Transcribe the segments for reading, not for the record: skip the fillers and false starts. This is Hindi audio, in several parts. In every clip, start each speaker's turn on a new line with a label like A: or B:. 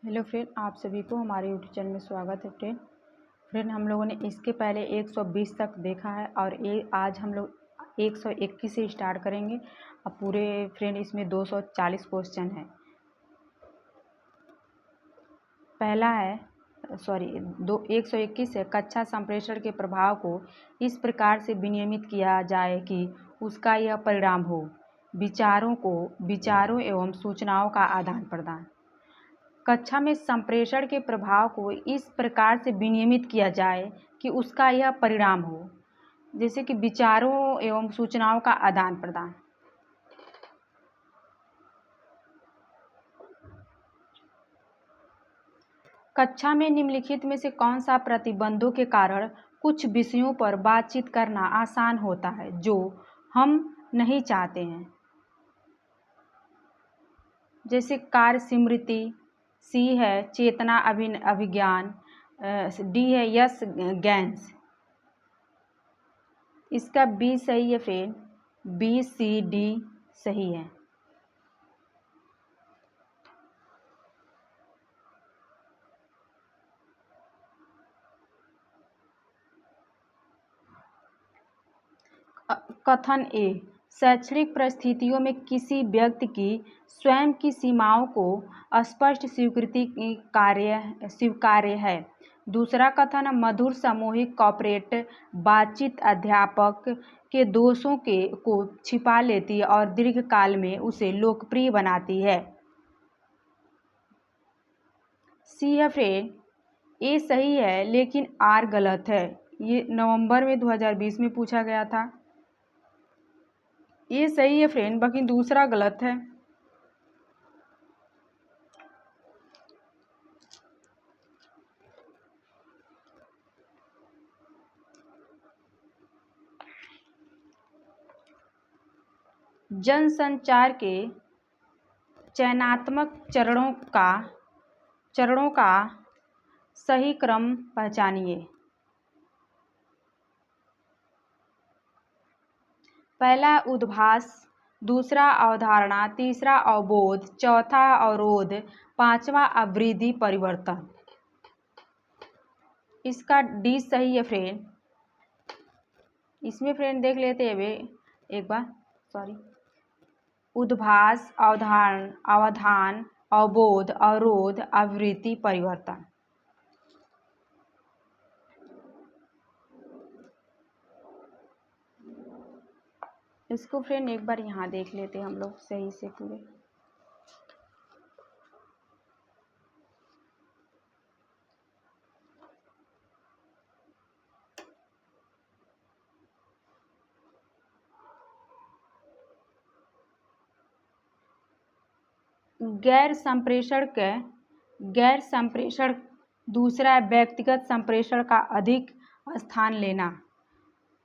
A: हेलो फ्रेंड, आप सभी को हमारे यूट्यूब चैनल में स्वागत है। फ्रेंड हम लोगों ने इसके पहले 120 तक देखा है और आज हम लोग 121 से स्टार्ट करेंगे। अब पूरे फ्रेंड इसमें 240 क्वेश्चन है। पहला है 121 है, कक्षा संप्रेषण के प्रभाव को इस प्रकार से विनियमित किया जाए कि उसका यह परिणाम हो: विचारों एवं सूचनाओं का आदान प्रदान। कक्षा में संप्रेषण के प्रभाव को इस प्रकार से विनियमित किया जाए कि उसका यह परिणाम हो, जैसे कि विचारों एवं सूचनाओं का आदान प्रदान। कक्षा में निम्नलिखित में से कौन सा प्रतिबंधों के कारण कुछ विषयों पर बातचीत करना आसान होता है जो हम नहीं चाहते हैं? जैसे कार्य स्मृति, सी है चेतना अभिज्ञान, डी है यस गैंस। इसका बी सही है फ्रेंड, बी सी डी सही है। कथन ए, शैक्षणिक परिस्थितियों में किसी व्यक्ति की स्वयं की सीमाओं को स्पष्ट स्वीकार्य है। दूसरा कथन है, मधुर सामूहिक कॉर्पोरेट बातचीत अध्यापक के दोषों को छिपा लेती है और दीर्घकाल में उसे लोकप्रिय बनाती है। सी है फ्रेंड, ए सही है लेकिन आर गलत है। ये नवंबर में 2020 में पूछा गया था। ये सही है फ्रेंड, बाकी दूसरा गलत है। जनसंचार के चयनात्मक चरणों का सही क्रम पहचानिए। पहला उद्भास, दूसरा अवधारणा, तीसरा अवबोध, चौथा अवरोध, पांचवा अवृद्धि परिवर्तन। इसका डी सही है फ्रेंड। इसमें फ्रेंड देख लेते हैं एक बार। उद्भास, अवधान, अवबोध, अवरोध, आवृत्ति परिवर्तन। इसको फ्रेंड एक बार यहाँ देख लेते हैं हम लोग सही से पूरे। गैर संप्रेषण दूसरा व्यक्तिगत संप्रेषण का अधिक स्थान लेना।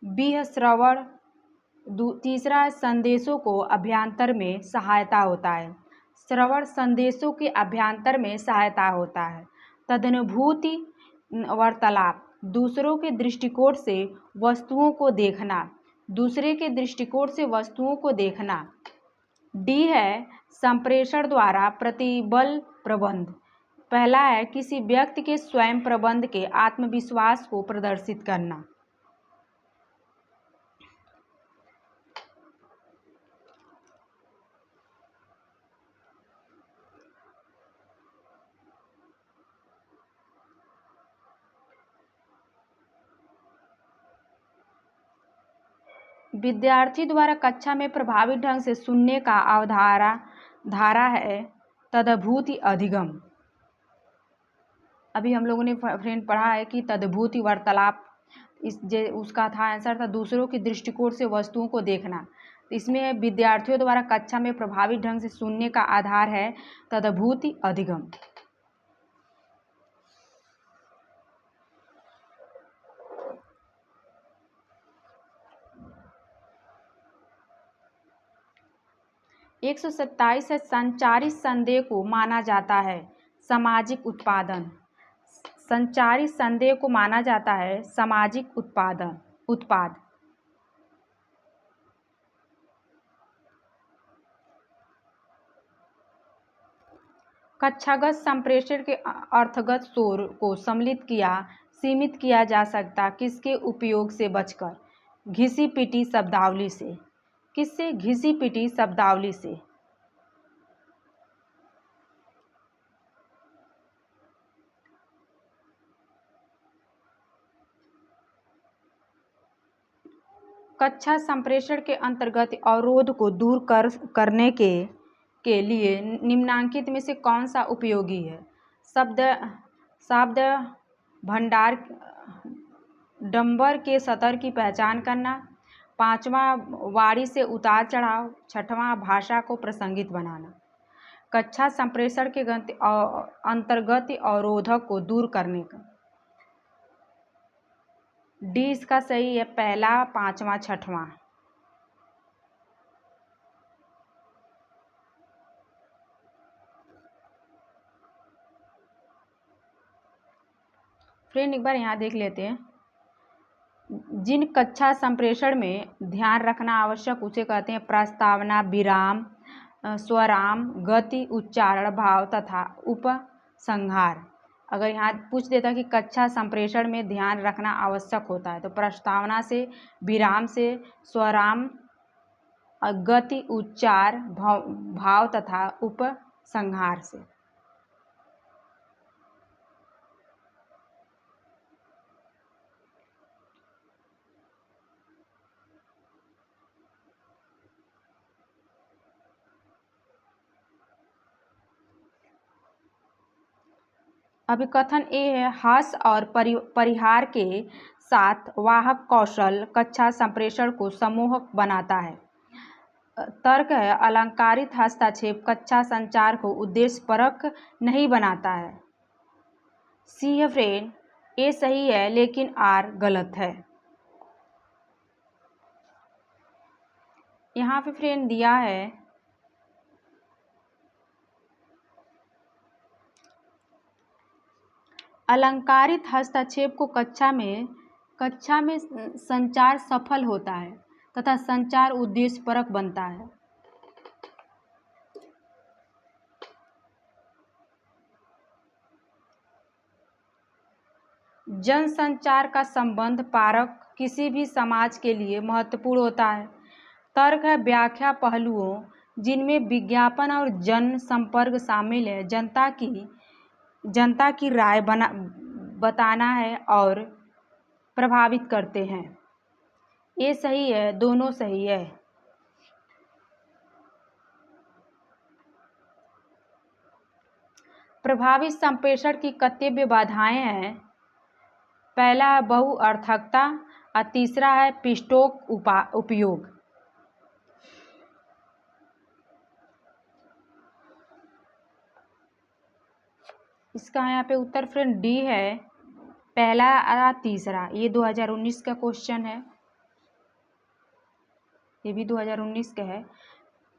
A: बी है श्रवण, तीसरा है संदेशों को अभ्यांतर में सहायता होता है। श्रवण संदेशों के अभ्यांतर में सहायता होता है। तदनुभूति वार्तालाप, दूसरों के दृष्टिकोण से वस्तुओं को देखना। डी है संप्रेषण द्वारा प्रतिबल प्रबंध। पहला है किसी व्यक्ति के स्वयं प्रबंध के आत्मविश्वास को प्रदर्शित करना। विद्यार्थी द्वारा कक्षा में प्रभावी ढंग से सुनने का धारा है तदभूति अधिगम। अभी हम लोगों ने फ्रेंड पढ़ा है कि तदभूति वार्तालाप, उसका था आंसर था दूसरों के दृष्टिकोण से वस्तुओं को देखना। इसमें विद्यार्थियों द्वारा कक्षा में प्रभावी ढंग से सुनने का आधार है तदभूति अधिगम। एक 127 है, संचारित संदेह को माना जाता है सामाजिक उत्पादन। संचारित संदेह को माना जाता है सामाजिक उत्पाद। कक्षागत संप्रेषण के अर्थगत शोर को सीमित किया जा सकता किसके उपयोग से बचकर? घिसी पिटी शब्दावली से। किससे? घिसी पिटी शब्दावली से। कक्षा संप्रेषण के अंतर्गत अवरोध को दूर करने के लिए निम्नांकित में से कौन सा उपयोगी है? शब्द भंडार, डंबर के सतर की पहचान करना, पांचवा वाणी से उतार चढ़ाव, छठवां भाषा को प्रासंगिक बनाना। कक्षा संप्रेषण के अंतर्गत अवरोधक को दूर करने का डी इसका सही है, पहला, पांचवा, छठवां। फ्रेंड एक बार यहाँ देख लेते हैं। जिन कक्षा संप्रेषण में ध्यान रखना आवश्यक उसे कहते हैं प्रस्तावना, विराम, स्वराम, गति, उच्चारण, भाव तथा उपसंहार। अगर यहाँ पूछ देता कि कक्षा संप्रेषण में ध्यान रखना आवश्यक होता है तो प्रस्तावना से, विराम से, स्वराम, गति, उच्चार, भाव तथा उपसंहार से। अभिकथन ए है, हास और परिहार के साथ वाहक कौशल कक्षा संप्रेषण को सम्मोहक बनाता है। तर्क है, अलंकारित हस्तक्षेप कक्षा संचार को उद्देश्यपरक नहीं बनाता है। सी है फ्रेंड, ए सही है लेकिन आर गलत है। यहाँ पे फ्रेंड दिया है अलंकारित हस्तक्षेप को कक्षा में संचार सफल होता है तथा संचार उद्देश्यपरक बनता है। जनसंचार का संबंध पारक किसी भी समाज के लिए महत्वपूर्ण होता है। तर्क है, व्याख्या पहलुओं जिनमें विज्ञापन और जन संपर्क शामिल है, जनता की राय बताना है और प्रभावित करते हैं। ये सही है, दोनों सही है। प्रभावित संप्रेषण की कर्तव्य बाधाएं हैं, पहला है बहुअर्थकता और तीसरा है पिस्टोक उपयोग। इसका यहाँ पे उत्तर फ्रेंड डी है, पहला और तीसरा। ये 2019 का क्वेश्चन है, ये भी 2019 का है।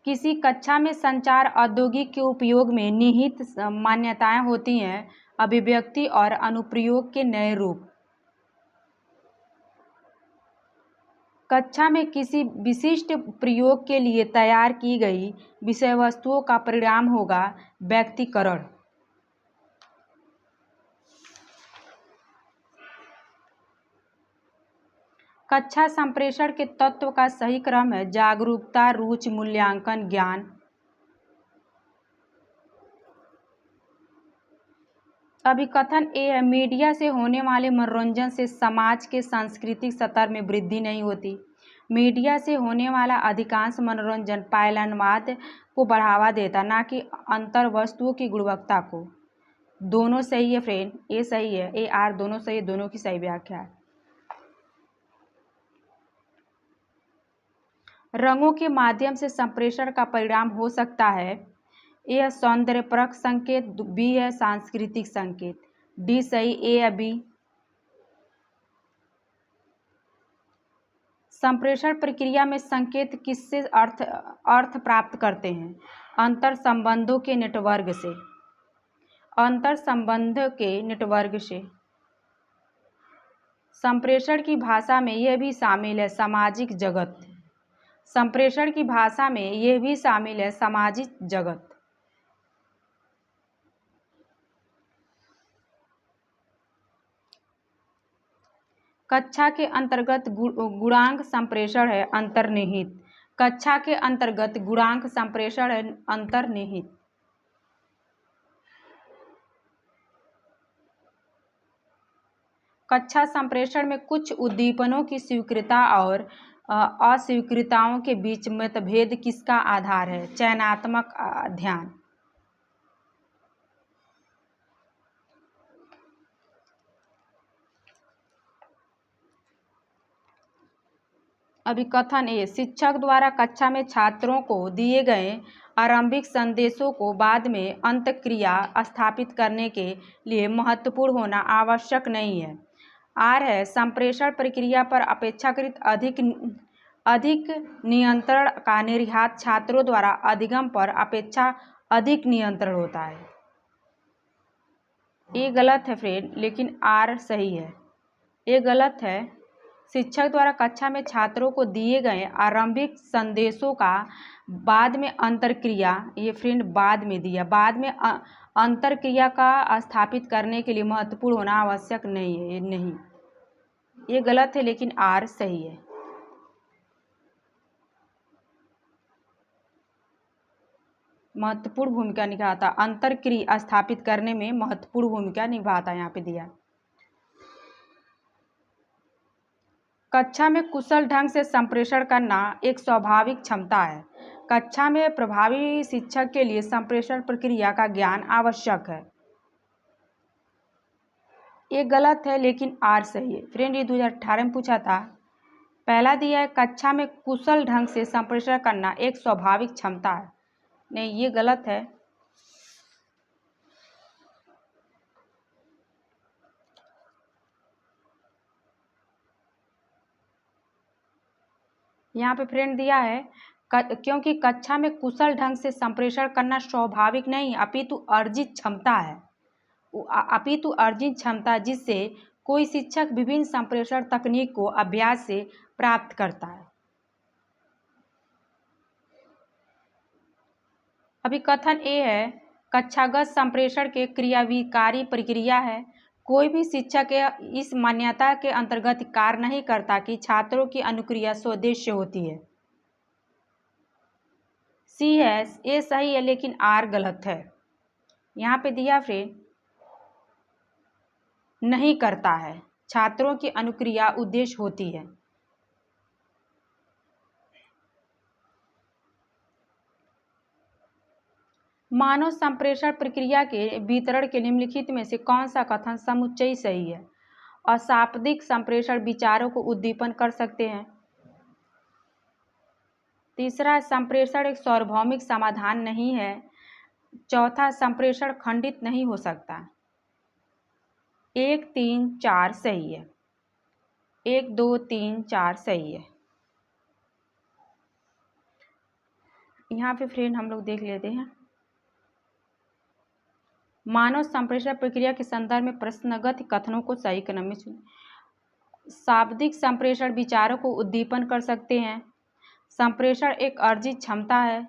A: किसी कक्षा में संचार औद्योगिक के उपयोग में निहित मान्यताएं होती हैं, अभिव्यक्ति और अनुप्रयोग के नए रूप। कक्षा में किसी विशिष्ट प्रयोग के लिए तैयार की गई विषय वस्तुओं का परिणाम होगा व्यक्तिकरण। कक्षा संप्रेषण के तत्व का सही क्रम है जागरूकता, रुचि, मूल्यांकन, ज्ञान। अभिकथन ए है, मीडिया से होने वाले मनोरंजन से समाज के सांस्कृतिक स्तर में वृद्धि नहीं होती। मीडिया से होने वाला अधिकांश मनोरंजन पायलनवाद को बढ़ावा देता, ना कि अंतर वस्तुओं की गुणवत्ता को। दोनों सही है फ्रेंड, ए सही है, ए आर दोनों सही है, दोनों की सही व्याख्या है। रंगों के माध्यम से संप्रेषण का परिणाम हो सकता है, ए है सौंदर्यपरक संकेत, बी है सांस्कृतिक संकेत। डी सही, ए या बी। संप्रेषण प्रक्रिया में संकेत किससे अर्थ प्राप्त करते हैं? अंतर संबंधों के नेटवर्क से। अंतर संबंध के नेटवर्क से। संप्रेषण की भाषा में यह भी शामिल है सामाजिक जगत। संप्रेषण की भाषा में यह भी शामिल है सामाजिक जगत। कक्षा के अंतर्गत गुणांक संप्रेषण है अंतर्निहित। कक्षा के अंतर्गत गुणांक संप्रेषण है अंतर्निहित। कक्षा संप्रेषण में कुछ उद्दीपनों की स्वीकृता और अस्वीकृताओं के बीच मतभेद किसका आधार है? चयनात्मक ध्यान। अभिकथन ए, शिक्षक द्वारा कक्षा में छात्रों को दिए गए आरंभिक संदेशों को बाद में अंतःक्रिया स्थापित करने के लिए महत्वपूर्ण होना आवश्यक नहीं है। आर है, संप्रेषण प्रक्रिया पर अपेक्षाकृत अधिक नियंत्रण का निर्यात छात्रों द्वारा अधिगम पर अपेक्षा अधिक नियंत्रण होता है। ये गलत है फ्रेंड, लेकिन आर सही है। ये गलत है। शिक्षक द्वारा कक्षा में छात्रों को दिए गए आरंभिक संदेशों का बाद में अंतरक्रिया, ये फ्रेंड बाद में दिया, बाद में अंतरक्रिया का स्थापित करने के लिए महत्वपूर्ण होना आवश्यक नहीं है। ये नहीं, ये गलत है, लेकिन आर सही है। महत्वपूर्ण भूमिका निभाता, अंतरक्रिया स्थापित करने में महत्वपूर्ण भूमिका निभाता, यहाँ पे दिया। कक्षा में कुशल ढंग से संप्रेषण करना एक स्वाभाविक क्षमता है। कक्षा में प्रभावी शिक्षक के लिए संप्रेषण प्रक्रिया का ज्ञान आवश्यक है। ये गलत है, लेकिन आर सही है। फ्रेंड, ये 2018 में पूछा था। पहला दिया है कक्षा में कुशल ढंग से संप्रेषण करना एक स्वाभाविक क्षमता है। नहीं, ये गलत है। यहाँ पे फ्रेंड दिया है क्योंकि कक्षा में कुशल ढंग से संप्रेषण करना स्वाभाविक नहीं अपितु अर्जित क्षमता है। अपितु अर्जित क्षमता जिससे कोई शिक्षक विभिन्न संप्रेषण तकनीक को अभ्यास से प्राप्त करता है। अभिकथन ए है, कक्षागत संप्रेषण के क्रियाविकारी प्रक्रिया है। कोई भी शिक्षक इस मान्यता के अंतर्गत कार्य नहीं करता कि छात्रों की अनुक्रिया स्वदेश्य होती है। सी है, ये सही है, लेकिन आर गलत है। यहाँ पे दिया फ्रेंड, नहीं करता है। छात्रों की अनुक्रिया उद्देश्य होती है। मानव संप्रेषण प्रक्रिया के वितरण के निम्नलिखित में से कौन सा कथन समुच्चय सही है? अशाब्दिक संप्रेषण विचारों को उद्दीपन कर सकते हैं। तीसरा, संप्रेषण एक सार्वभौमिक समाधान नहीं है। चौथा, संप्रेषण खंडित नहीं हो सकता। 1, 3, 4 सही है। 1, 2, 3, 4 सही है। यहाँ पे फ्रेंड हम लोग देख लेते हैं। मानव संप्रेषण प्रक्रिया के संदर्भ में प्रश्नगत कथनों को सही क्रम में चुनें। शाब्दिक संप्रेषण विचारों को उद्दीपन कर सकते हैं। संप्रेषण एक अर्जित क्षमता है।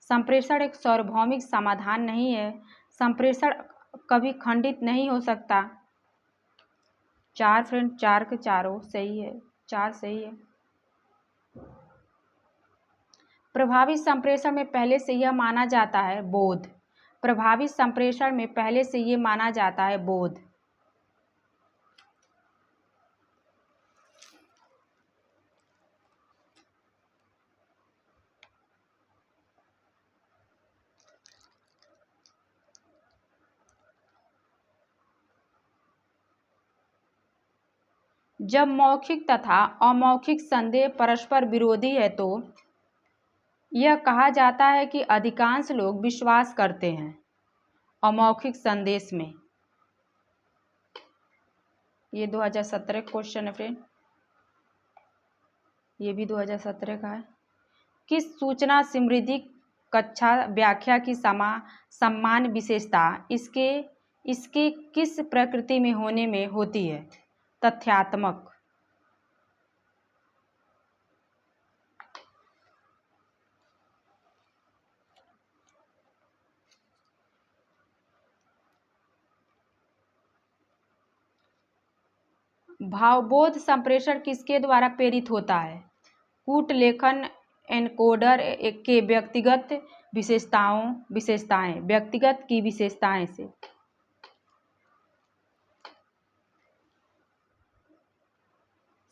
A: संप्रेषण एक सार्वभौमिक समाधान नहीं है। संप्रेषण कभी खंडित नहीं हो सकता। 4 फ्रेंड, 4 के चारों सही है। 4 सही है। प्रभावी संप्रेषण में पहले से यह माना जाता है बोध। प्रभावी संप्रेषण में पहले से ये माना जाता है बोध। जब मौखिक तथा अमौखिक संदेह परस्पर विरोधी है तो यह कहा जाता है कि अधिकांश लोग विश्वास करते हैं अमौखिक संदेश में। ये 2017 क्वेश्चन है फ्रेंड, ये भी 2017 का है। किस सूचना समृद्धि कक्षा व्याख्या की समान विशेषता इसके किस प्रकृति में होने में होती है? तथ्यात्मक। भावबोध संप्रेषण किसके द्वारा प्रेरित होता है? कूट लेखन एनकोडर के व्यक्तिगत विशेषताएं व्यक्तिगत की विशेषताएं से।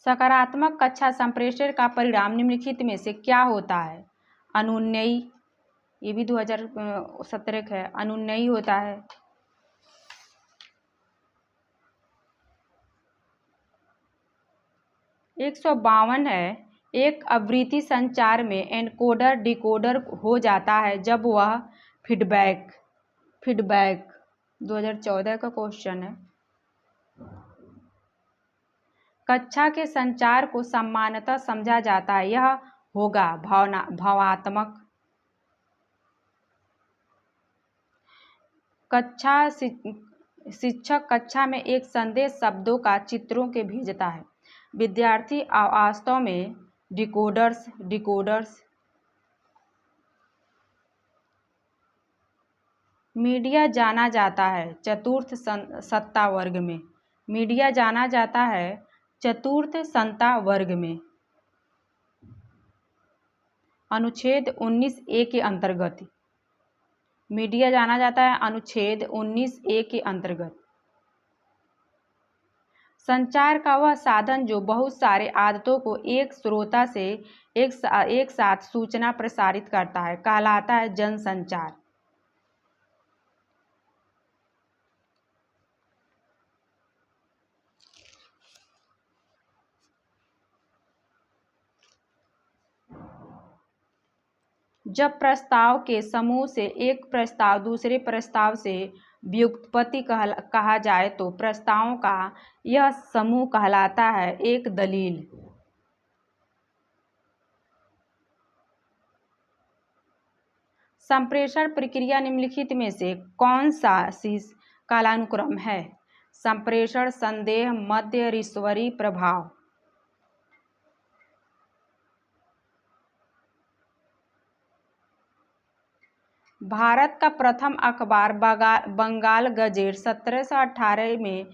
A: सकारात्मक कक्षा संप्रेषण का परिणाम निम्नलिखित में से क्या होता है? अनुन्नयी, ये भी 2017 का है, अनुन्नयी होता है। एक 152 है, एक आवृत्ति संचार में एनकोडर डिकोडर हो जाता है जब वह फीडबैक 2014 का क्वेश्चन है। कक्षा के संचार को सामान्यतः समझा जाता है, यह होगा भावात्मक। शिक्षक कक्षा में एक संदेश शब्दों का चित्रों के भेजता है। विद्यार्थी वास्तव में डिकोडर्स। मीडिया जाना जाता है चतुर्थ सत्ता वर्ग में। मीडिया जाना जाता है चतुर्थ सत्ता वर्ग में। अनुच्छेद 19A के अंतर्गत मीडिया जाना जाता है अनुच्छेद 19A के अंतर्गत। संचार का वह साधन जो बहुत सारे आदतों को एक श्रोता से एक साथ सूचना प्रसारित करता है कहलाता है जनसंचार। जब प्रस्ताव के समूह से एक प्रस्ताव दूसरे प्रस्ताव से व्युत्पत्ति कहा जाए तो प्रस्तावों का यह समूह कहलाता है एक दलील। संप्रेषण प्रक्रिया निम्नलिखित में से कौन सा कालानुक्रम है? संप्रेषण, संदेह, मध्य, रिसीवरी, प्रभाव। भारत का प्रथम अखबार बंगाल गजेट 1718 में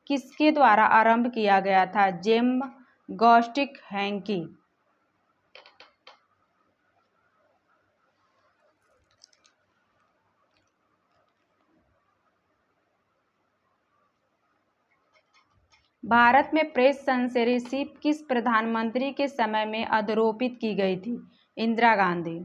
A: किसके द्वारा आरंभ किया गया था? James गॉस्टिक hanky. भारत में प्रेस सेंसरशिप किस प्रधानमंत्री के समय में अधरोपित की गई थी? इंदिरा गांधी।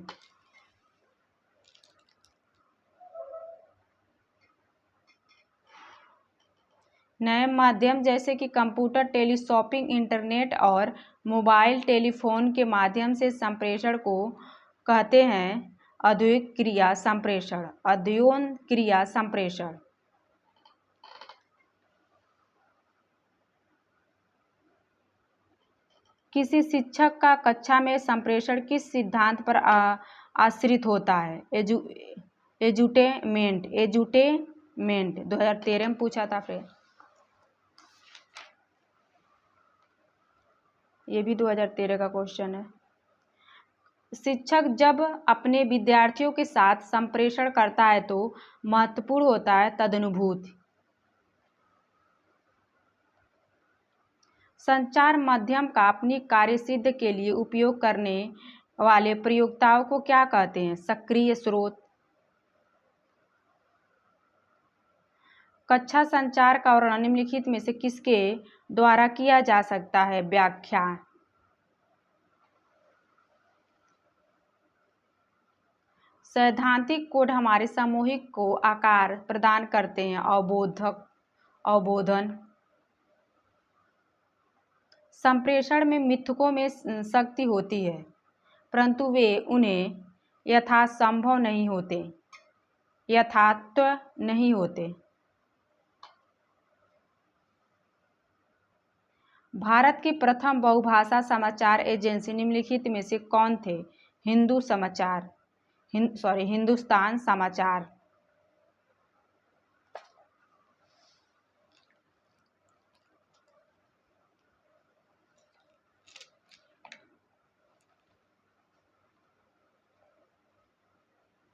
A: नए माध्यम जैसे कि कंप्यूटर, टेलीशॉपिंग, इंटरनेट और मोबाइल टेलीफोन के माध्यम से संप्रेषण को कहते हैं औद्योगिक क्रिया संप्रेषण। किसी शिक्षक का कक्षा में संप्रेषण किस सिद्धांत पर आश्रित होता है? एजुटेमेंट 2013 में पूछा था। फिर ये भी 2013 का क्वेश्चन है। शिक्षक जब अपने विद्यार्थियों के साथ संप्रेषण करता है तो महत्वपूर्ण होता है तदनुभूति। संचार माध्यम का अपनी कार्यसिद्धि के लिए उपयोग करने वाले प्रयोक्ताओं को क्या कहते हैं? सक्रिय स्रोत। कक्षा संचार का वर्णन निम्नलिखित में से किसके द्वारा किया जा सकता है? व्याख्या। सैद्धांतिक कोड हमारे सामूहिक को आकार प्रदान करते हैं। अवबोधन। संप्रेषण में मिथकों में शक्ति होती है परंतु वे उन्हें यथासंभव यथार्थ नहीं होते। भारत की प्रथम बहुभाषा समाचार एजेंसी निम्नलिखित में से कौन थे? हिंदुस्तान समाचार।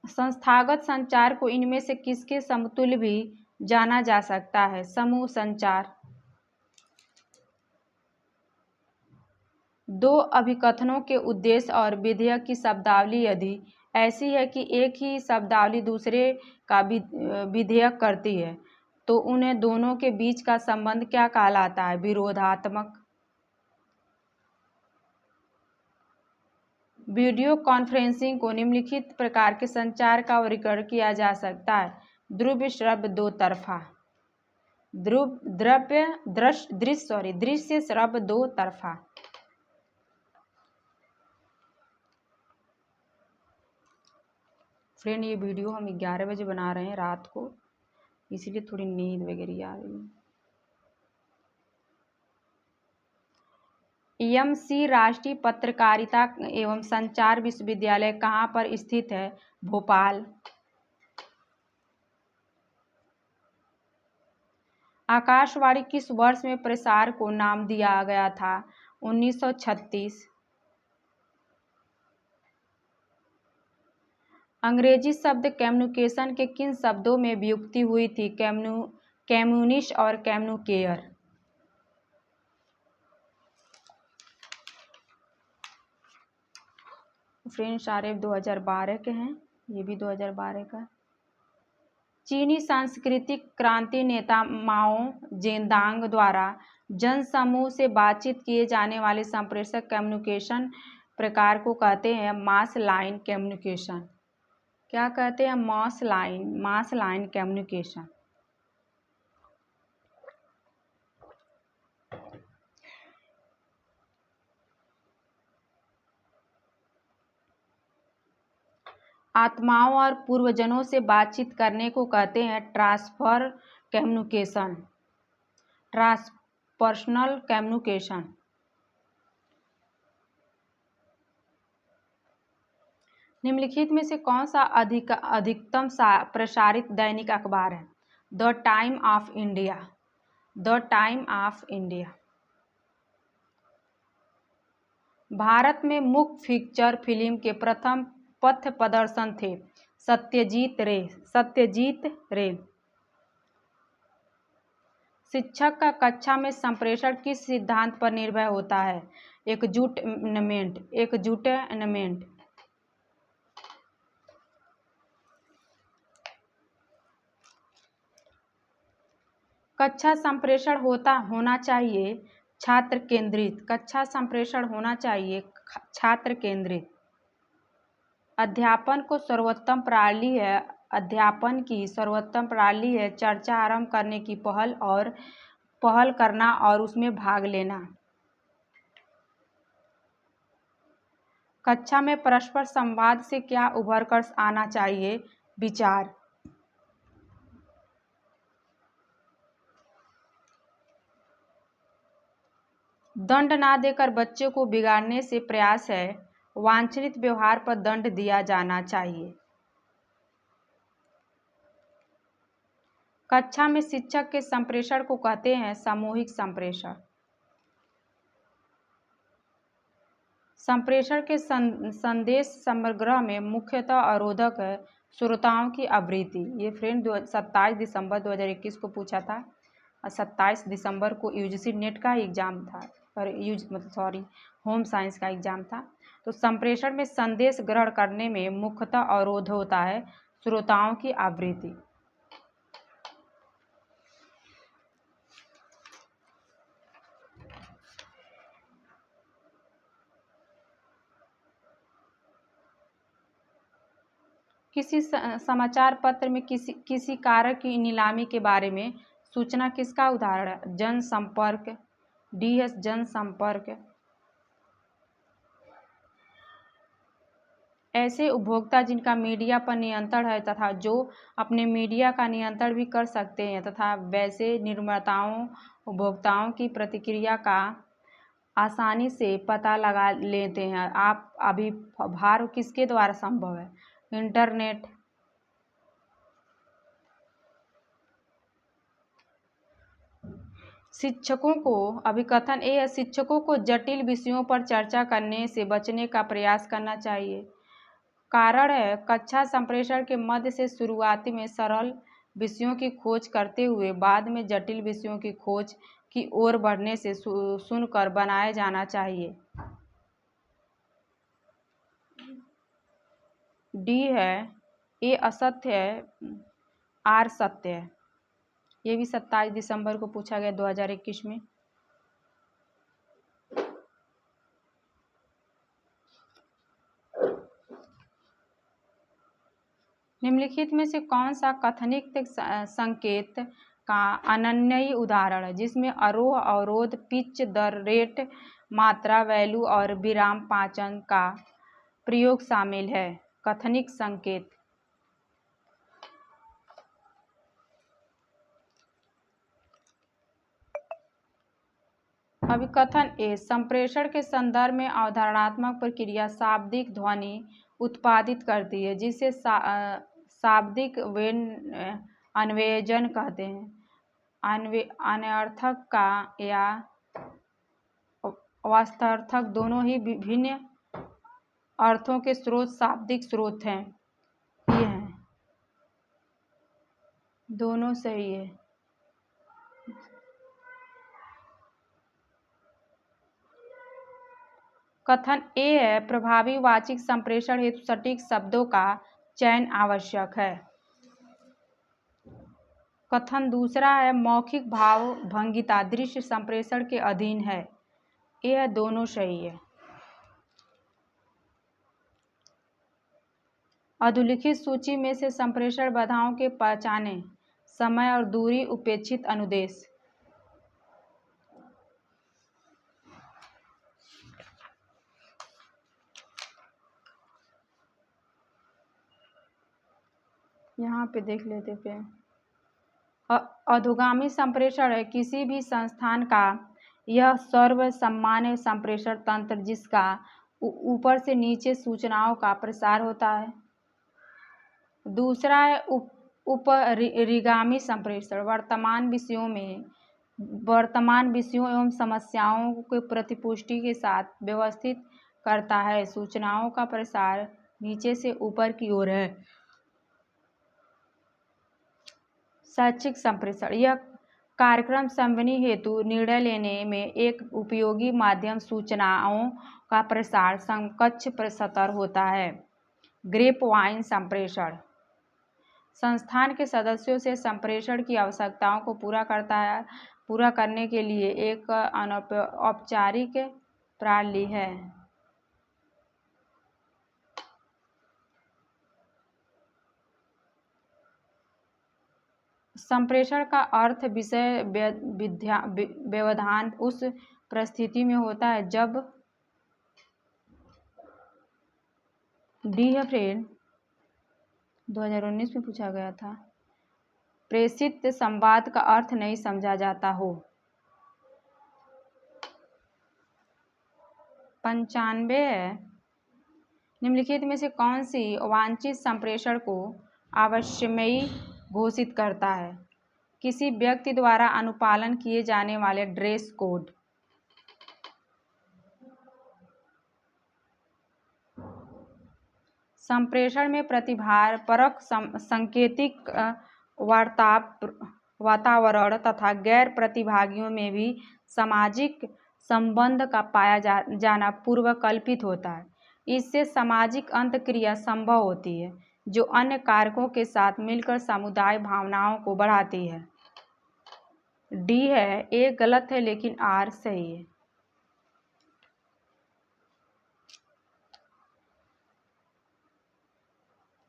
A: संस्थागत संचार को इनमें से किसके समतुल्य भी जाना जा सकता है? समूह संचार। दो अभिकथनों के उद्देश्य और विधेयक की शब्दावली यदि ऐसी है कि एक ही शब्दावली दूसरे का विधेयक करती है तो उन्हें दोनों के बीच का संबंध क्या कहलाता है? विरोधात्मक। वीडियो कॉन्फ्रेंसिंग को निम्नलिखित प्रकार के संचार का वर्गीकरण किया जा सकता है। ध्रुव श्रव्य दो तरफा, दृश्य श्रव्य दो तरफा। फ्रेंड, ये वीडियो हम 11 बजे बना रहे हैं रात को, इसलिए थोड़ी नींद वगैरह आ रही है। एमसी राष्ट्रीय पत्रकारिता एवं संचार विश्वविद्यालय कहाँ पर स्थित है? भोपाल। आकाशवाणी किस वर्ष में प्रसार को नाम दिया गया था? 1936। अंग्रेजी शब्द कम्युनिकेशन के किन शब्दों में व्युत्पत्ति हुई थी? कम्युनिस्ट और कम्युनिकेयर। फ्रेंड्स, सारे 2012 के हैं, ये भी 2012 का। चीनी सांस्कृतिक क्रांति नेता माओ जेदांग द्वारा जनसमूह से बातचीत किए जाने वाले संप्रेषक कम्युनिकेशन प्रकार को कहते हैं मास लाइन कम्युनिकेशन। क्या कहते हैं? Mass line communication. आत्माओं और पूर्वजनों से बातचीत करने को कहते हैं ट्रांसफर कम्युनिकेशन, ट्रांसपर्सनल कम्युनिकेशन। निम्नलिखित में से कौन सा अधिकतम प्रसारित दैनिक अखबार है? The time of India. The time of India. Bharat में मुख्य फीचर फिल्म के प्रथम पथ प्रदर्शन थे सत्यजीत रे। शिक्षक का कक्षा में संप्रेषण किस सिद्धांत पर निर्भर होता है? एकजुटमेंट। कक्षा संप्रेषण होना चाहिए छात्र केंद्रित। कक्षा संप्रेषण होना चाहिए छात्र केंद्रित। अध्यापन की सर्वोत्तम प्रणाली है चर्चा आरंभ करने की पहल करना और उसमें भाग लेना। कक्षा में परस्पर संवाद से क्या उभर कर आना चाहिए? विचार। दंड ना देकर बच्चे को बिगाड़ने से प्रयास है वांछित व्यवहार पर दंड दिया जाना चाहिए। कक्षा में शिक्षक के संप्रेषण को कहते हैं सामूहिक संप्रेषण। संप्रेषण के संदेश समग्र में मुख्यतः अवरोधक है श्रोताओं की आवृत्ति। ये फ्रेंड 27 दिसंबर 2021 को पूछा था और 27 दिसंबर को यूजीसी नेट का एग्जाम था और होम साइंस का एग्जाम था। तो संप्रेषण में संदेश ग्रहण करने में मुख्यतः अवरोध होता है श्रोताओं की आवृत्ति। किसी समाचार पत्र में किसी कारक की नीलामी के बारे में सूचना किसका उदाहरण है? जनसंपर्क। DS जनसंपर्क। ऐसे उपभोक्ता जिनका मीडिया पर नियंत्रण है तथा जो अपने मीडिया का नियंत्रण भी कर सकते हैं तथा वैसे निर्माताओं उपभोक्ताओं की प्रतिक्रिया का आसानी से पता लगा लेते हैं। आप अभी भार किसके द्वारा संभव है? इंटरनेट। शिक्षकों को अभिकथन ए है शिक्षकों को जटिल विषयों पर चर्चा करने से बचने का प्रयास करना चाहिए। कारण है कक्षा संप्रेषण के मध्य से शुरुआती में सरल विषयों की खोज करते हुए बाद में जटिल विषयों की खोज की ओर बढ़ने से सुनकर बनाया जाना चाहिए। डी है ए असत्य है, आर सत्य है। ये भी 27 दिसंबर को पूछा गया 2021 में। निम्नलिखित में से कौन सा कथनिक संकेत का अनन्य उदाहरण है जिसमें आरोह अवरोध, पिच, दर, रेट, मात्रा, वैल्यू और विराम पाचन का प्रयोग शामिल है? कथनिक संकेत। अभिकथन ए संप्रेषण के संदर्भ में अवधारणात्मक प्रक्रिया शाब्दिक ध्वनि उत्पादित करती है जिसे शाब्दिक अन्वेषण कहते हैं। अनर्थक का या वास्तवार्थक दोनों ही विभिन्न अर्थों के स्रोत शाब्दिक स्रोत हैं। ये हैं, दोनों सही है। कथन ए है प्रभावी वाचिक संप्रेषण हेतु सटीक शब्दों का चयन आवश्यक है। कथन दूसरा है मौखिक भाव भंगिता दृश्य संप्रेषण के अधीन है। यह दोनों सही है। अधोलिखित सूची में से संप्रेषण बाधाओं के पहचाने। समय और दूरी, उपेक्षित अनुदेश। यहाँ पे देख लेते पे अधोगामी संप्रेषण है किसी भी संस्थान का यह सर्वसामान्य संप्रेषण तंत्र जिसका ऊपर से नीचे सूचनाओं का प्रसार होता है। दूसरा है उपरिगामी संप्रेषण वर्तमान विषयों एवं समस्याओं के प्रतिपुष्टि के साथ व्यवस्थित करता है। सूचनाओं का प्रसार नीचे से ऊपर की ओर है। शैक्षिक संप्रेषण यह कार्यक्रम समन्वय हेतु निर्णय लेने में एक उपयोगी माध्यम सूचनाओं का प्रसार समकक्ष स्तर होता है। ग्रेप वाइन संप्रेषण संस्थान के सदस्यों से संप्रेषण की आवश्यकताओं को पूरा करने के लिए एक अनौपचारिक प्रणाली है। संप्रेषण का अर्थ विषय व्यवधान उस परिस्थिति में होता है जब डी है फ्रेंड 2019 में पूछा गया था प्रेषित संवाद का अर्थ नहीं समझा जाता हो। 95 है निम्नलिखित में से कौन सी वांछित संप्रेषण को आवश्यकमयी घोषित करता है? किसी व्यक्ति द्वारा अनुपालन किए जाने वाले ड्रेस कोड। संप्रेषण में प्रतिभापरक सांकेतिक वातावरण तथा गैर प्रतिभागियों में भी सामाजिक संबंध का पाया जाना पूर्वकल्पित होता है। इससे सामाजिक अंतःक्रिया संभव होती है जो अन्य कारकों के साथ मिलकर समुदाय भावनाओं को बढ़ाती है। डी है ए गलत है लेकिन आर सही है।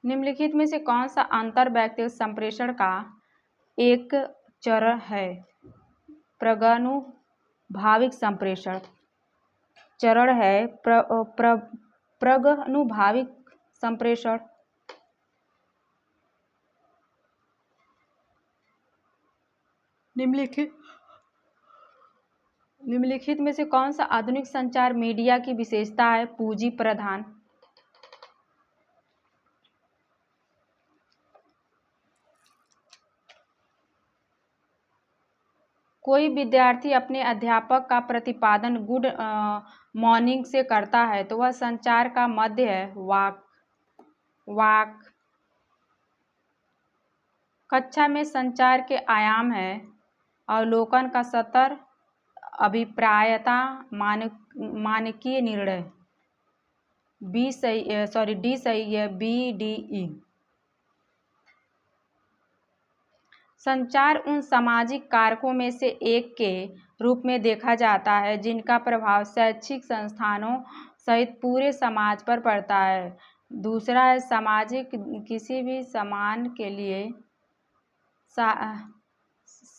A: निम्नलिखित में से कौन सा अंतर व्यक्तिगत संप्रेषण का एक चरण है? प्रगनुभाविक संप्रेषण चरण है। प्रगनुभाविक संप्रेषण निम्नलिखित में से कौन सा आधुनिक संचार मीडिया की विशेषता है? पूंजी प्रधान। कोई विद्यार्थी अपने अध्यापक का प्रतिपादन गुड मॉर्निंग से करता है तो वह संचार का मध्य है। वाक कक्षा में संचार के आयाम है अवलोकन का स्तर, अभिप्रायता, मानकीय निर्णय। बी सही, सॉरी डी सही है, बी डी ई। संचार उन सामाजिक कारकों में से एक के रूप में देखा जाता है जिनका प्रभाव शैक्षिक संस्थानों सहित पूरे समाज पर पड़ता है। दूसरा है सामाजिक, किसी भी समान के लिए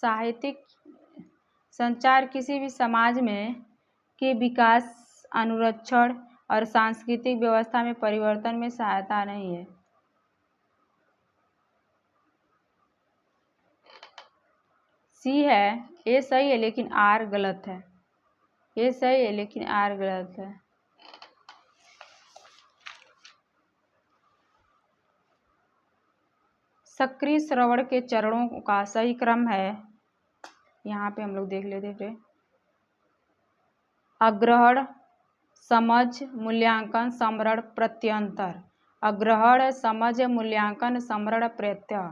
A: साहित्यिक संचार किसी भी समाज में के विकास, अनुरक्षण और सांस्कृतिक व्यवस्था में परिवर्तन में सहायता नहीं है। सी है, ए सही है लेकिन आर गलत है। ए सही है लेकिन आर गलत है। सक्रिय श्रवण के चरणों का सही क्रम है, यहाँ पे हम लोग देख लेते थे। अग्रहण, समझ, मूल्यांकन, समरण, प्रत्यंतर। अग्रहण, समझ, मूल्यांकन, समरण, प्रत्यय।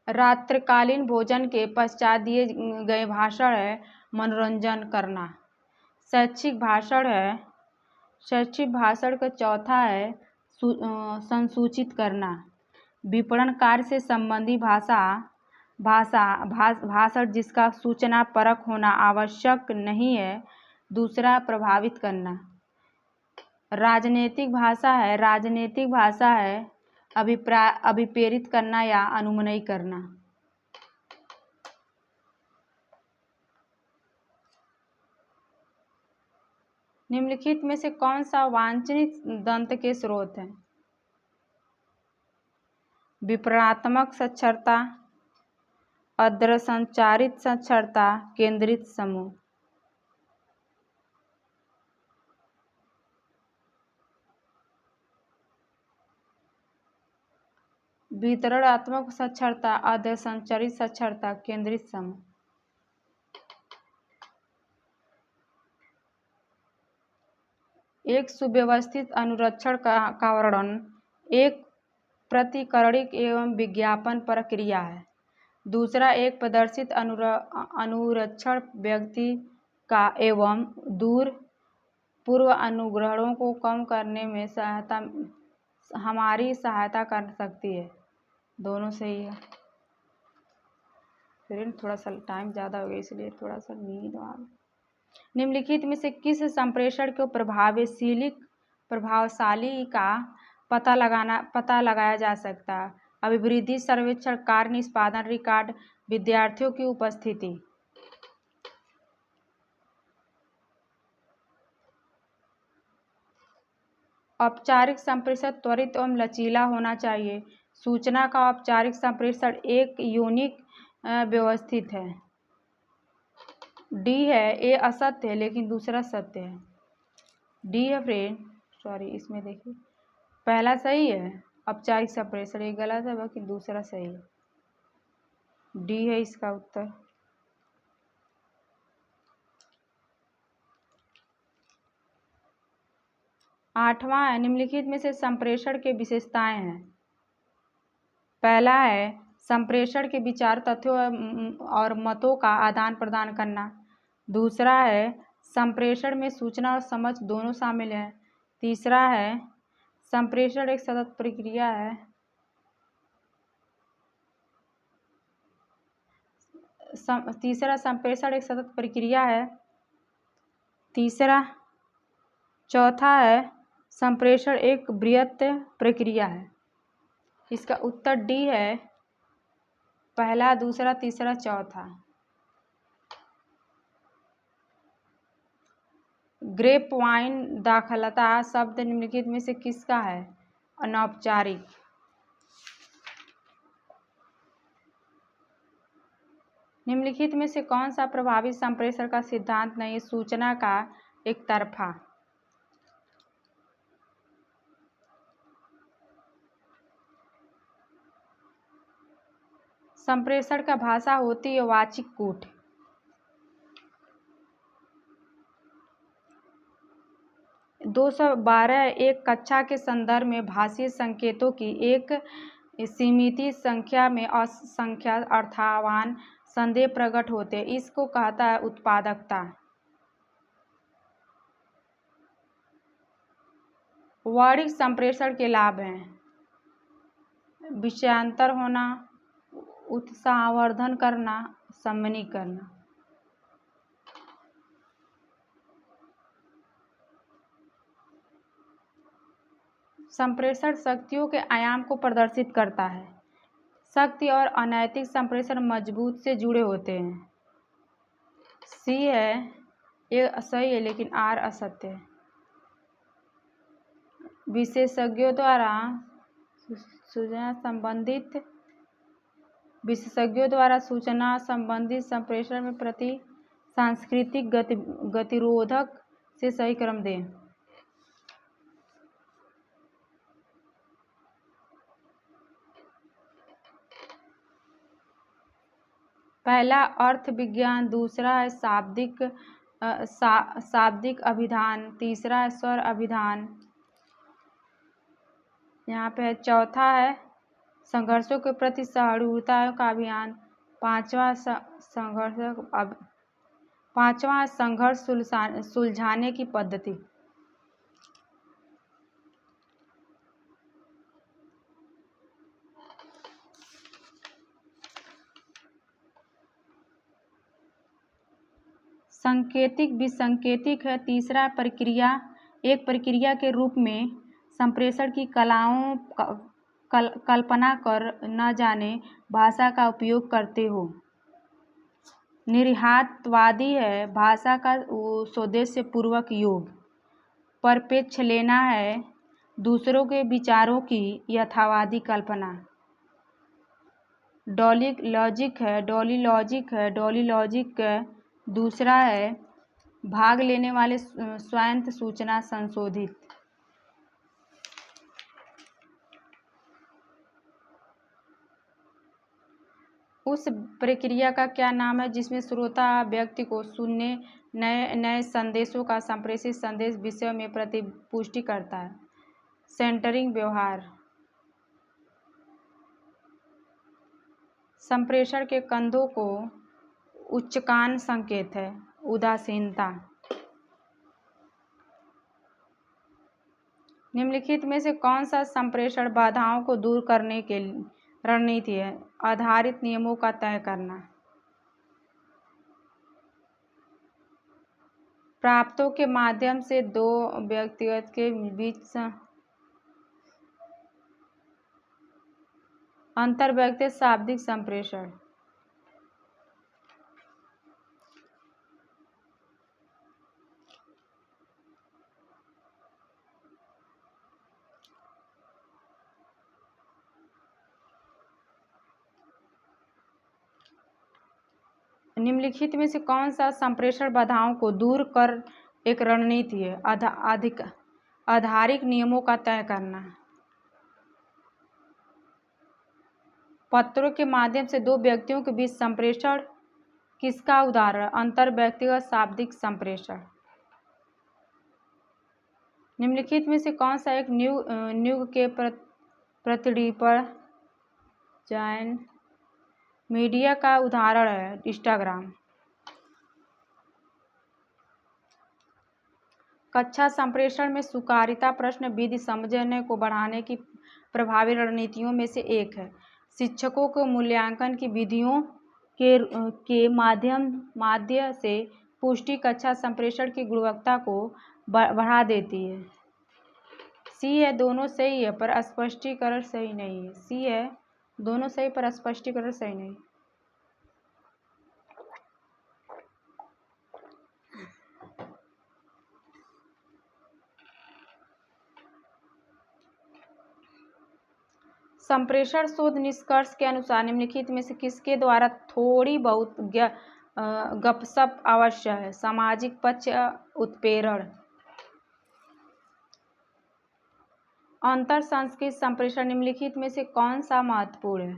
A: रात्रिकालीन भोजन के पश्चात दिए गए भाषण है मनोरंजन करना। शैक्षिक भाषण है, शैक्षिक भाषण का चौथा है संसूचित करना। विपणन कार्य से संबंधी भाषण जिसका सूचना परक होना आवश्यक नहीं है। दूसरा प्रभावित करना। राजनीतिक भाषा है, राजनीतिक भाषा है अभिप्रेरित करना या अनुनय करना। निम्नलिखित में से कौन सा वांछित दंत के स्रोत हैं? विपणनात्मक साक्षरता, अद्रसंचारित साक्षरता, केंद्रित समूह। वितरणात्मक साक्षरता, अद्रसंचारित साक्षरता, केंद्रित समूह। एक सुव्यवस्थित अनुरक्षण का वर्णन एक प्रतिकरणिक एवं विज्ञापन प्रक्रिया है। दूसरा एक प्रदर्शित अनुरक्षण व्यक्ति का एवं दूर पूर्व अनुग्रहों को कम करने में हमारी सहायता कर सकती है। दोनों सही है। फिर थोड़ा सा टाइम ज़्यादा हो गया इसलिए थोड़ा सा नींद आ गई। निम्नलिखित में से किस संप्रेषण को प्रभावशाली का पता लगाया जा सकता है? अभिवृद्धि सर्वेक्षण, कार्य निष्पादन रिकॉर्ड, विद्यार्थियों की उपस्थिति। औपचारिक संप्रेषण त्वरित एवं लचीला होना चाहिए। सूचना का औपचारिक संप्रेषण एक यूनिक व्यवस्थित है। डी है, ए असत्य है लेकिन दूसरा सत्य है। डी है फ्रेंड, सॉरी इसमें देखिए पहला सही है औपचारिक संप्रेषण, ये गलत है बाकी दूसरा सही है। डी है इसका उत्तर। आठवां है, निम्नलिखित में से संप्रेषण के विशेषताएं हैं। पहला है संप्रेषण के विचार, तथ्यों और मतों का आदान प्रदान करना। दूसरा है संप्रेषण में सूचना और समझ दोनों शामिल है। तीसरा है संप्रेषण एक सतत प्रक्रिया है। संप्रेषण एक सतत प्रक्रिया है। चौथा है संप्रेषण एक बृहत प्रक्रिया है। इसका उत्तर डी है, पहला, दूसरा, तीसरा, चौथा। ग्रेप वाइन दाखलता शब्द निम्नलिखित में से किसका है? अनौपचारिक। निम्नलिखित में से कौन सा प्रभावी संप्रेषण का सिद्धांत नहीं है? सूचना का एक तरफा। संप्रेषण का भाषा होती है वाचिक कूट। दो 212 एक कक्षा के संदर्भ में भाषीय संकेतों की एक सीमित संख्या में असंख्य अर्थवान संदेह प्रकट होते हैं। इसको कहता है उत्पादकता। वर्णिक संप्रेषण के लाभ हैं विषयांतर होना, उत्साहवर्धन करना, समनीकरण। संप्रेषण शक्तियों के आयाम को प्रदर्शित करता है। शक्ति और अनैतिक संप्रेषण मजबूत से जुड़े होते हैं। सी है, ये सही है लेकिन आर असत्य है। विशेषज्ञों द्वारा सूचना संबंधित संप्रेषण में प्रति सांस्कृतिक गतिरोधक से सही क्रम दें। पहला अर्थ विज्ञान, दूसरा है शाब्दिक अभिधान, तीसरा है स्वर अभिधान, यहाँ पे है चौथा है संघर्षों के प्रति सहिष्णुता का अभियान, पांचवा संघर्ष सुलझाने की पद्धति। संकेतिक विसंकेतिक है। तीसरा प्रक्रिया, एक प्रक्रिया के रूप में संप्रेषण की कलाओं कल्पना कर न जाने भाषा का उपयोग करते हो। निर्यातवादी है, भाषा का स्वदेश्य पूर्वक योग। परिप्रेक्ष्य लेना है, दूसरों के विचारों की यथावादी कल्पना। डॉलीलॉजिक है, दूसरा है भाग लेने वाले स्वयं सूचना संशोधित। उस प्रक्रिया का क्या नाम है जिसमें श्रोता व्यक्ति को सुनने नए संदेशों का संप्रेषित संदेश विषय में प्रतिपुष्टि करता है। सेंटरिंग व्यवहार। संप्रेषण के कंधों को उच्चाकांन संकेत है। उदासीनता। निम्नलिखित में से कौन सा संप्रेषण बाधाओं को दूर करने के रणनीति है? आधारित नियमों का तय करना। प्राप्तों के माध्यम से दो व्यक्तिगत के बीच अंतर्व्यक्तिगत शाब्दिक संप्रेषण। निम्नलिखित में से कौन सा संप्रेषण बाधाओं को दूर कर एक रणनीति है? आधारिक नियमों का तय करना। पत्रों के माध्यम से दो व्यक्तियों के बीच संप्रेषण किसका उदाहरण? अंतर्व्यक्तिगत शाब्दिक संप्रेषण। निम्नलिखित में से कौन सा एक न्यूग के प्रतिलिपि चयन मीडिया का उदाहरण है? इंस्टाग्राम। कक्षा संप्रेषण में सुकार्यता प्रश्न विधि समझने को बढ़ाने की प्रभावी रणनीतियों में से एक है। शिक्षकों को मूल्यांकन की विधियों के माध्यम से पुष्टि कक्षा संप्रेषण की गुणवत्ता को बढ़ा देती है। सी है, दोनों सही है पर स्पष्टीकरण सही नहीं है। सी है, दोनों सही पर स्पष्टीकरण सही नहीं। संप्रेषण शोध निष्कर्ष के अनुसार निम्नलिखित में से किसके द्वारा थोड़ी बहुत गपशप अवश्य है? सामाजिक पक्ष उत्प्रेरण। अंतर सांस्कृतिक संप्रेषण निम्नलिखित में से कौन सा महत्वपूर्ण है?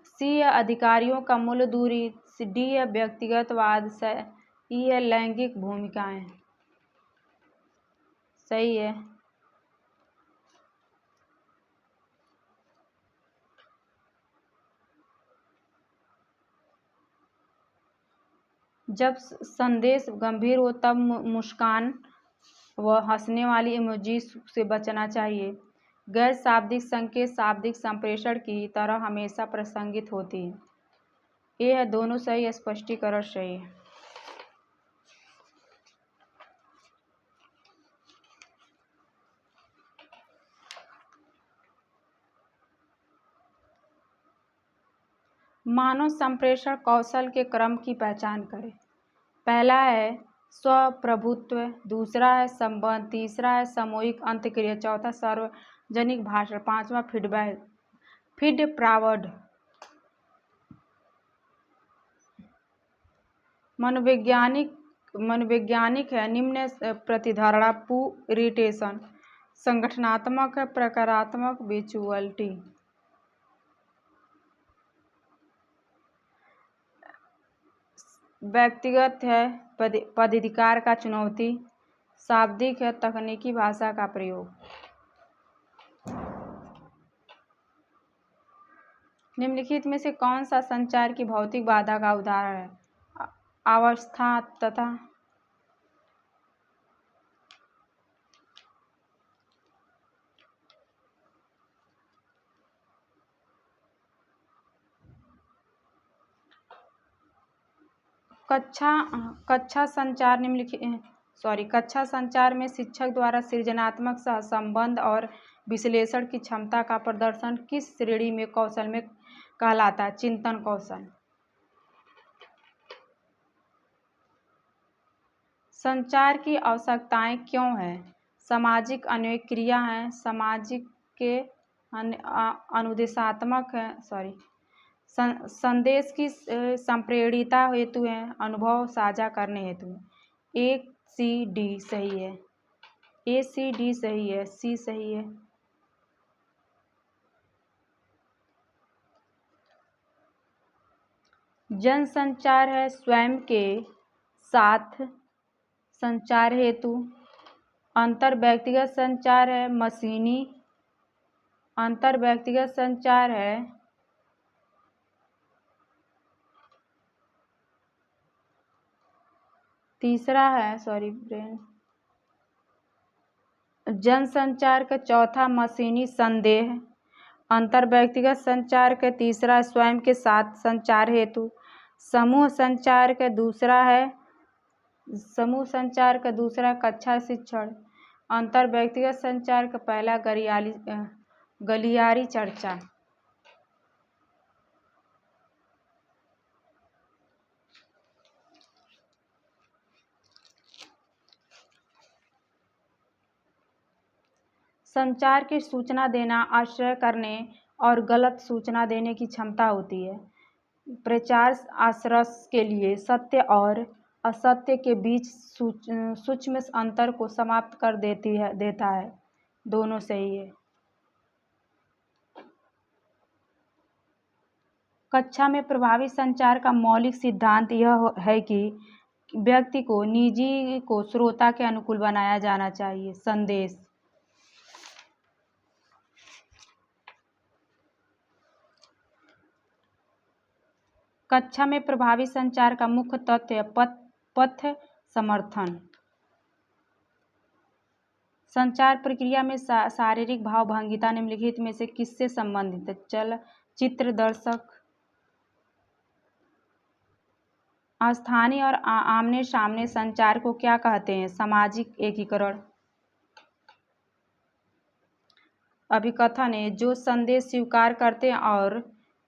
A: सी है, अधिकारियों का मूल्य दूरी। डी है, व्यक्तिगतवाद। ई है, लैंगिक भूमिकाएं। सही है। जब संदेश गंभीर हो तब मुस्कान व हंसने वाली इमोजी से बचना चाहिए। गैर शाब्दिक संकेत शाब्दिक संप्रेषण की तरह हमेशा प्रासंगिक होती है। ये है दोनों सही, स्पष्टीकरण सही है। मानव संप्रेषण कौशल के क्रम की पहचान करें। पहला है स्वप्रभुत्व, दूसरा है संबंध, तीसरा है सामूहिक अंतःक्रिया, चौथा सार्वजनिक भाषण, पांचवा फीड फॉरवर्ड। मनोवैज्ञानिक है निम्न प्रतिधारणा पूरिटेशन, संगठनात्मक है प्रकारात्मक विचुअलिटी। व्यक्तिगत है पदाधिकार का चुनौती, शाब्दिक है तकनीकी भाषा का प्रयोग। निम्नलिखित में से कौन सा संचार की भौतिक बाधा का उदाहरण है? अवस्था तथा कक्षा संचार में शिक्षक द्वारा सृजनात्मक सहसंबंध और विश्लेषण की क्षमता का प्रदर्शन किस श्रेणी में कौशल में कहलाता है? चिंतन कौशल। संचार की आवश्यकताएं क्यों है? सामाजिक अनैक्रिया है, सामाजिक के अनुदेशात्मक है, संदेश की संप्रेरणिता हेतु है, अनुभव साझा करने हेतु है। ACD सही है, ACD सही है, C सही है। जनसंचार है स्वयं के साथ संचार हेतु, अंतर व्यक्तिगत संचार है मशीनी, अंतर व्यक्तिगत संचार है तीसरा है जनसंचार का चौथा मशीनी संदेह, अंतर व्यक्तिगत संचार का तीसरा स्वयं के साथ संचार हेतु, समूह संचार का दूसरा कक्षा शिक्षण, अंतर व्यक्तिगत संचार का पहला गलियारी चर्चा। संचार की सूचना देना आश्रय करने और गलत सूचना देने की क्षमता होती है। प्रचार आश्रय के लिए सत्य और असत्य के बीच सूक्ष्म अंतर को समाप्त कर देता है। दोनों सही है। कक्षा में प्रभावी संचार का मौलिक सिद्धांत यह है कि व्यक्ति को निजी को श्रोता के अनुकूल बनाया जाना चाहिए। संदेश कक्षा में प्रभावी संचार का मुख्य तथ्य है पथ समर्थन। संचार प्रक्रिया में शारीरिक भावभंगिता निम्नलिखित में से किससे संबंधित है? चलचित्र दर्शक, स्थानीय और आमने सामने संचार को क्या कहते हैं? सामाजिक एकीकरण। अभिकथन है जो संदेश स्वीकार करते हैं और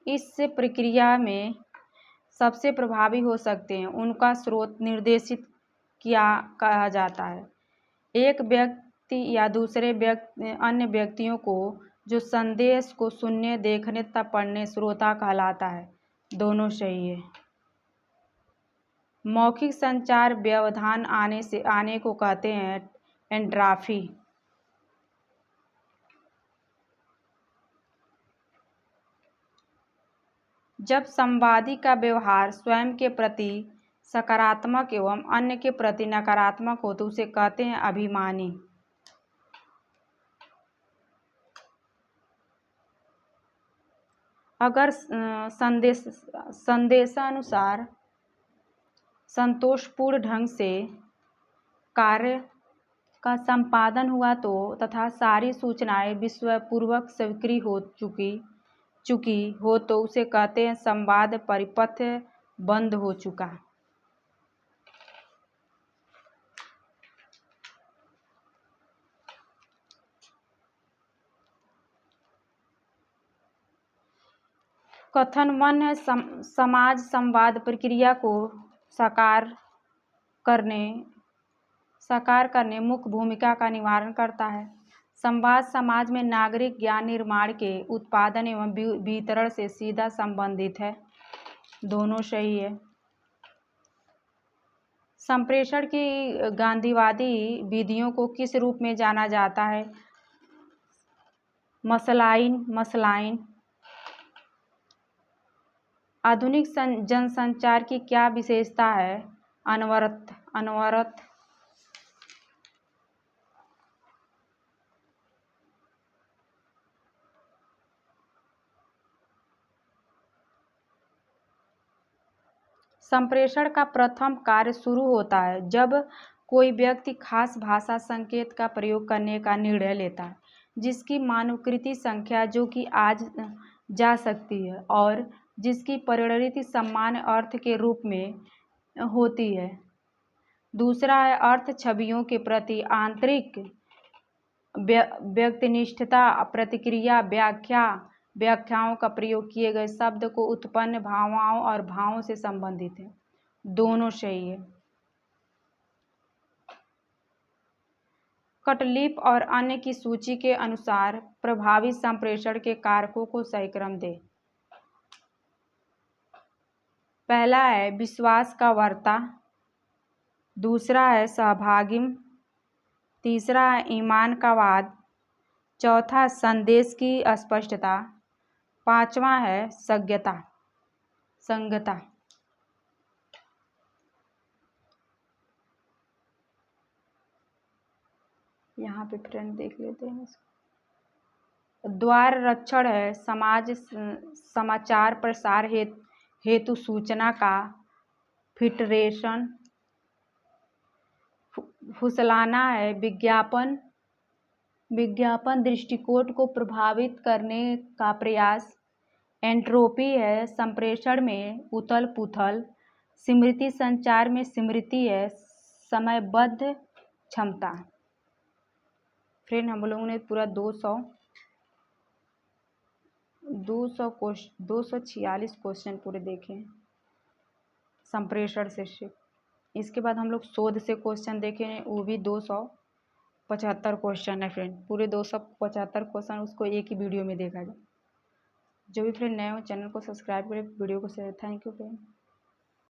A: इस प्रक्रिया में सबसे प्रभावी हो सकते हैं उनका स्रोत निर्देशित कहा जाता है। एक व्यक्ति या दूसरे अन्य व्यक्तियों को जो संदेश को सुनने, देखने तथा पढ़ने श्रोता कहलाता है। दोनों सही है। मौखिक संचार व्यवधान आने को कहते हैं एंट्राफी। जब संवादी का व्यवहार स्वयं के प्रति सकारात्मक एवं अन्य के प्रति नकारात्मक हो तो उसे कहते हैं अभिमानी। अगर संदेशानुसार संतोषपूर्ण ढंग से कार्य का संपादन हुआ तो तथा सारी सूचनाएं विश्वासपूर्वक स्वीकृत हो चुकी हो तो उसे कहते हैं संवाद परिपथ बंद हो चुका। कथन 1 है समाज संवाद प्रक्रिया को साकार करने मुख्य भूमिका का निर्वहन करता है। संवाद समाज में नागरिक ज्ञान निर्माण के उत्पादन एवं वितरण से सीधा संबंधित है। दोनों सही है। संप्रेषण की गांधीवादी विधियों को किस रूप में जाना जाता है? मसलाइन। आधुनिक जनसंचार की क्या विशेषता है? अनवरत। संप्रेषण का प्रथम कार्य शुरू होता है जब कोई व्यक्ति खास भाषा संकेत का प्रयोग करने का निर्णय लेता है जिसकी मानवकृत संख्या जो कि आज जा सकती है और जिसकी परिणति सामान्य अर्थ के रूप में होती है। दूसरा है अर्थ छवियों के प्रति आंतरिक व्यक्तिनिष्ठता प्रतिक्रिया व्याख्याओं का प्रयोग किए गए शब्द को उत्पन्न भावनाओं और भावों से संबंधित है। दोनों सही है। कटलिफ और अन्य की सूची के अनुसार प्रभावी संप्रेषण के कारकों को सही क्रम दें। पहला है विश्वास का वर्ता, दूसरा है सहभागिम, तीसरा है ईमान का वाद, चौथा संदेश की स्पष्टता, पांचवा है संगता। यहाँ पे फ्रेंड देख लेते हैं इसको। द्वार रक्षण है समाचार प्रसार हेतु सूचना का फिल्ट्रेशन। फुसलाना है विज्ञापन दृष्टिकोण को प्रभावित करने का प्रयास। एंट्रोपी है संप्रेषण में उथल पुथल। स्मृति संचार में स्मृति है समयबद्ध क्षमता। फ्रेंड हम लोगों ने पूरा 246 क्वेश्चन पूरे देखे संप्रेषण से। इसके बाद हम लोग शोध से क्वेश्चन देखें, वो भी 275 क्वेश्चन है फ्रेंड। पूरे 275 क्वेश्चन उसको एक ही वीडियो में देखा जाए। जो भी फ्रेंड नए हो चैनल को सब्सक्राइब करें, वीडियो को शेयर। Thank you friend.